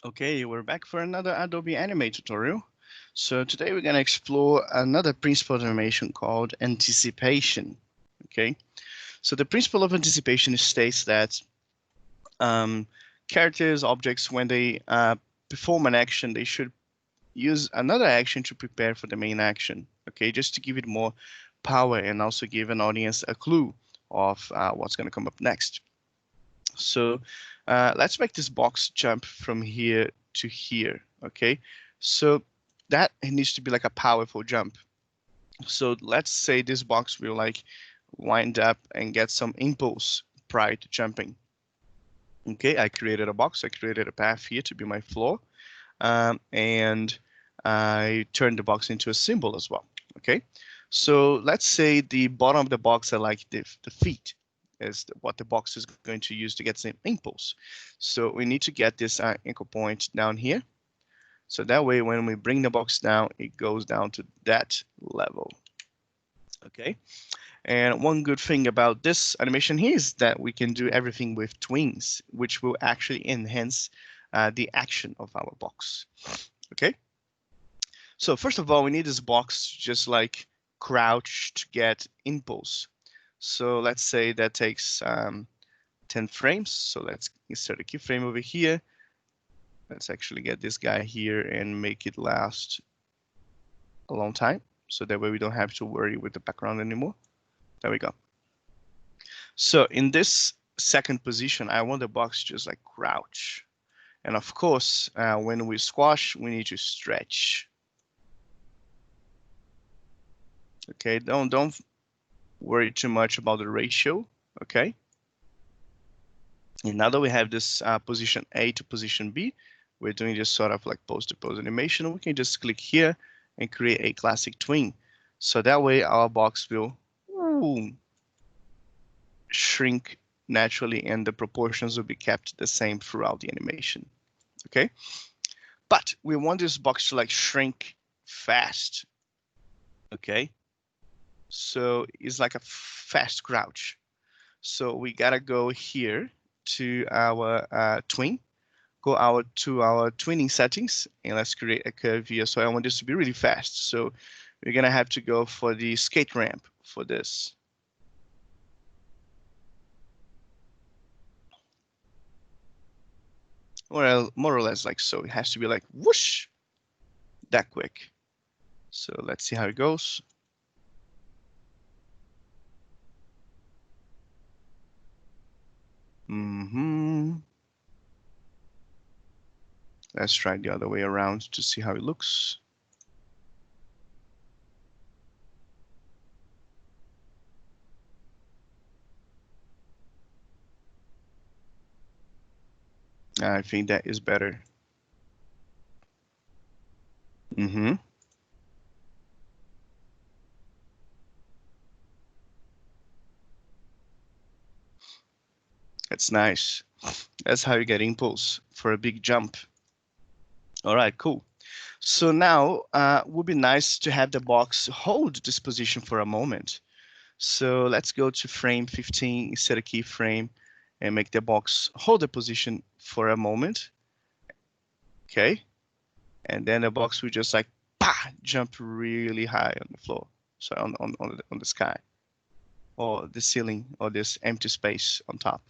Okay, we're back for another Adobe Animate tutorial. So today we're going to explore another principle of animation called anticipation. Okay, so the principle of anticipation states that characters, objects, when they perform an action, they should use another action to prepare for the main action. Okay, just to give it more power and also give an audience a clue of what's going to come up next. So let's make this box jump from here to here, okay? So that needs to be like a powerful jump. So let's say this box will like wind up and get some impulse prior to jumping. Okay, I created a box, I created a path here to be my floor, and I turned the box into a symbol as well, okay? So let's say the bottom of the box are like the feet, is what the box is going to use to get some impulse. So we need to get this anchor point down here. So that way, when we bring the box down, it goes down to that level. Okay. And one good thing about this animation here is that we can do everything with twins, which will actually enhance the action of our box. Okay. So first of all, we need this box just like crouch to get impulse. So let's say that takes 10 frames. So let's insert a keyframe over here. Let's actually get this guy here and make it last a long time. So that way we don't have to worry with the background anymore. There we go. So in this second position, I want the box just like crouch. And of course, when we squash, we need to stretch. Okay, don't worry too much about the ratio. Okay. And now that we have this position A to position B, we're doing just sort of like pose to pose animation. We can just click here and create a classic twin. So that way our box will shrink naturally and the proportions will be kept the same throughout the animation. Okay. But we want this box to like shrink fast. Okay. So it's like a fast crouch. So we gotta go here to our twin, go to our twinning settings, and let's create a curve here. So I want this to be really fast. So we're gonna have to go for the skate ramp for this. Well, more or less like so. It has to be like whoosh, that quick. So let's see how it goes. Let's try the other way around to see how it looks. I think that is better. That's nice. That's how you get impulse for a big jump. All right, cool. So now would be nice to have the box hold this position for a moment. So let's go to frame 15, set a keyframe, and make the box hold the position for a moment. Okay. And then the box will just like jump really high on the floor. So on the sky or the ceiling or this empty space on top.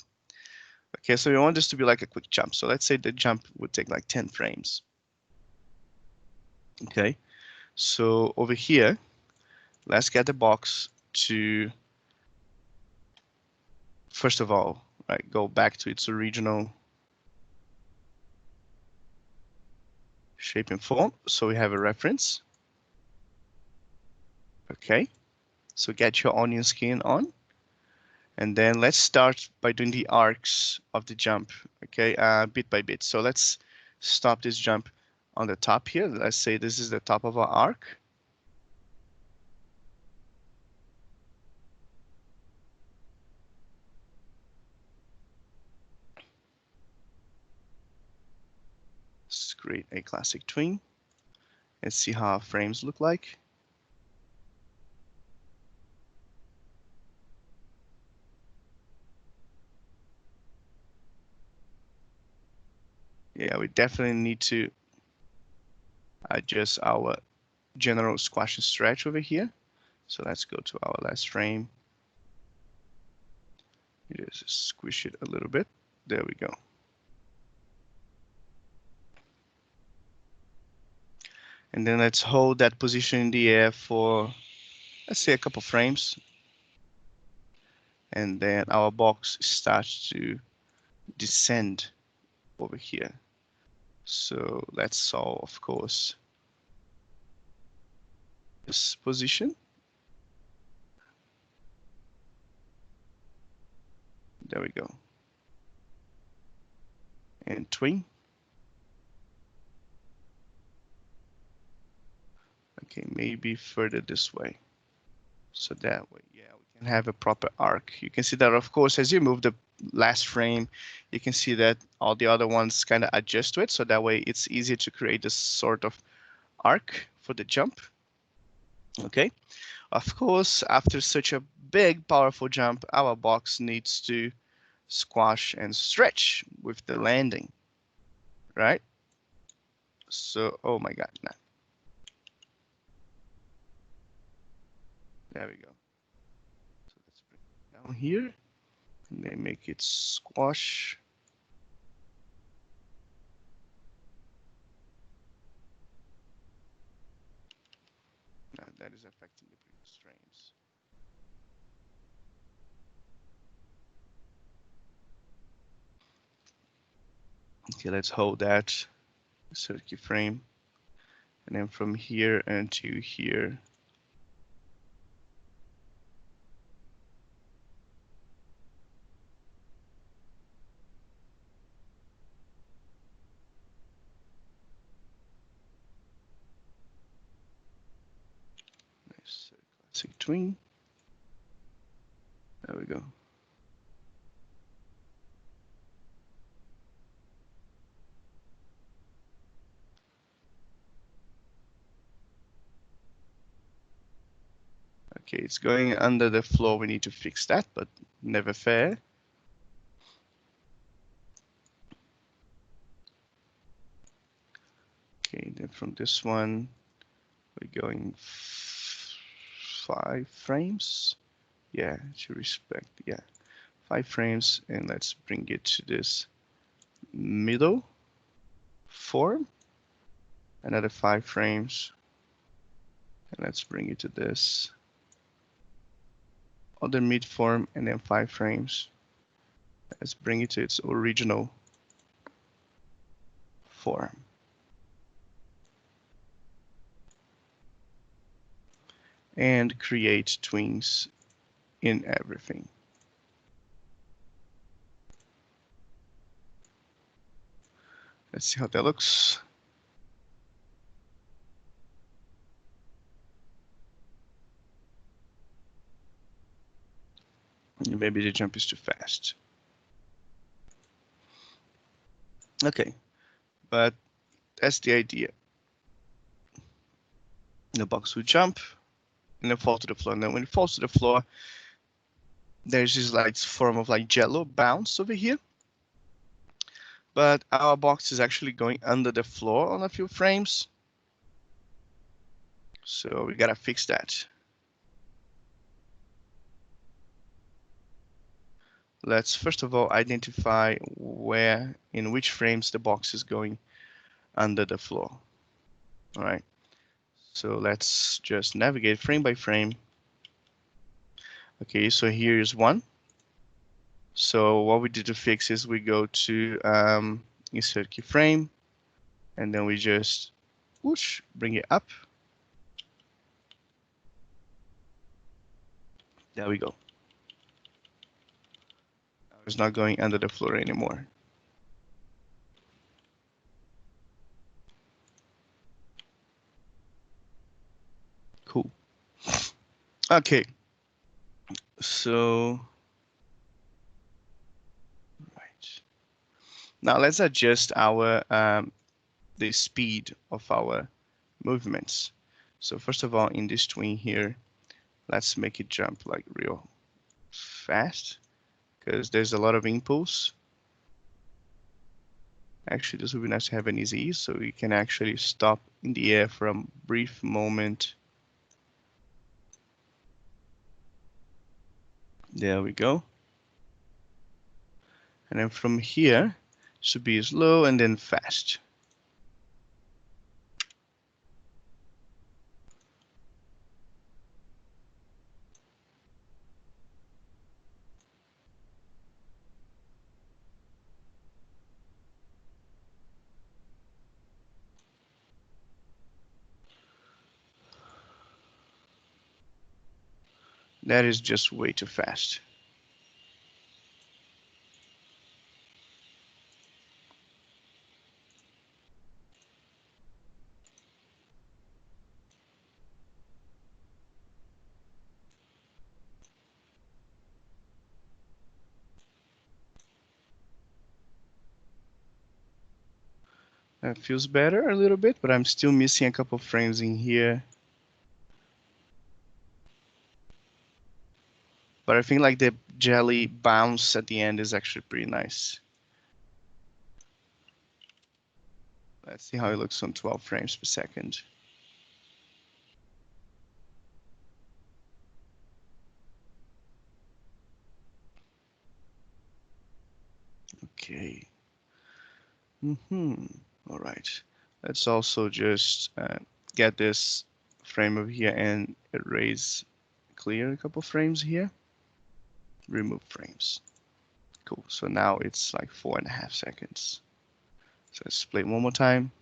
Okay, so we want this to be like a quick jump. So let's say the jump would take like 10 frames. Okay, so over here, let's get the box to, first of all, right, go back to its original shape and form. So we have a reference. Okay, so get your onion skin on. And then let's start by doing the arcs of the jump, okay, bit by bit. So let's stop this jump on the top here. Let's say this is the top of our arc. Let's create a classic twin and see how our frames look like. Yeah, we definitely need to adjust our general squash and stretch over here. So let's go to our last frame. Just squish it a little bit. There we go. And then let's hold that position in the air for, let's say, a couple frames. And then our box starts to descend over here. So let's solve, of course, this position. There we go. And twin. Okay, maybe further this way. So that way, yeah, we can have a proper arc. You can see that, of course, as you move the last frame, you can see that all the other ones kind of adjust to it. So that way it's easier to create this sort of arc for the jump. Okay, of course, after such a big, powerful jump, our box needs to squash and stretch with the landing, right? So, oh my God, no. There we go. So let's bring it down here and then make it squash. Now that is affecting the previous frames. Okay, let's hold that circuit frame. And then from here into here, nice classic tween. There we go. Okay, it's going under the floor. We need to fix that, but never fair. Okay, then from this one, we're going 5 frames. Yeah, to respect, yeah. 5 frames, and let's bring it to this middle form. Another 5 frames. And let's bring it to this other mid form, and then 5 frames. Let's bring it to its original form. And create twins in everything. Let's see how that looks. Maybe the jump is too fast. Okay, but that's the idea. The box will jump and then fall to the floor. And then when it falls to the floor, there's this like form of like jello bounce over here. But our box is actually going under the floor on a few frames. So we gotta fix that. Let's first of all identify where, in which frames the box is going under the floor. All right. So let's just navigate frame by frame. Okay, so here's one. So what we did to fix is we go to insert keyframe, and then we just whoosh, bring it up. There we go. Now it's not going under the floor anymore. Cool. Okay. So, right. Now let's adjust our the speed of our movements. So first of all, in this tween here, let's make it jump like real fast because there's a lot of impulse. Actually, this would be nice to have an easy ease, so you can actually stop in the air for a brief moment. There we go. And then from here, should be slow and then fast. That is just way too fast. That feels better a little bit, but I'm still missing a couple frames in here. But I think like the jelly bounce at the end is actually pretty nice. Let's see how it looks on 12 frames per second. Okay. All right. Let's also just get this frame over here and erase, clear a couple frames here. Remove frames. Cool. So now it's like 4.5 seconds. So let's play it one more time.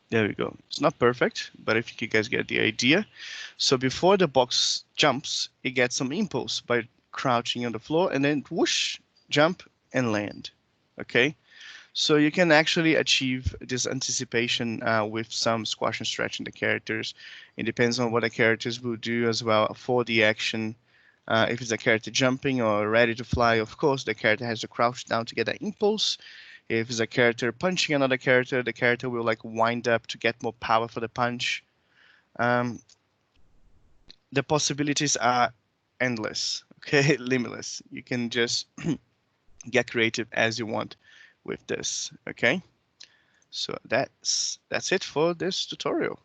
There we go. It's not perfect, but I think you guys get the idea. So before the box jumps, it gets some impulse by crouching on the floor and then whoosh, jump and land. Okay. So you can actually achieve this anticipation with some squash and stretch in the characters. It depends on what the characters will do as well for the action. If it's a character jumping or ready to fly, of course, the character has to crouch down to get that impulse. If it's a character punching another character, the character will like wind up to get more power for the punch. Um, the possibilities are endless, okay, limitless. You can just get creative as you want with this, okay? So that's it for this tutorial.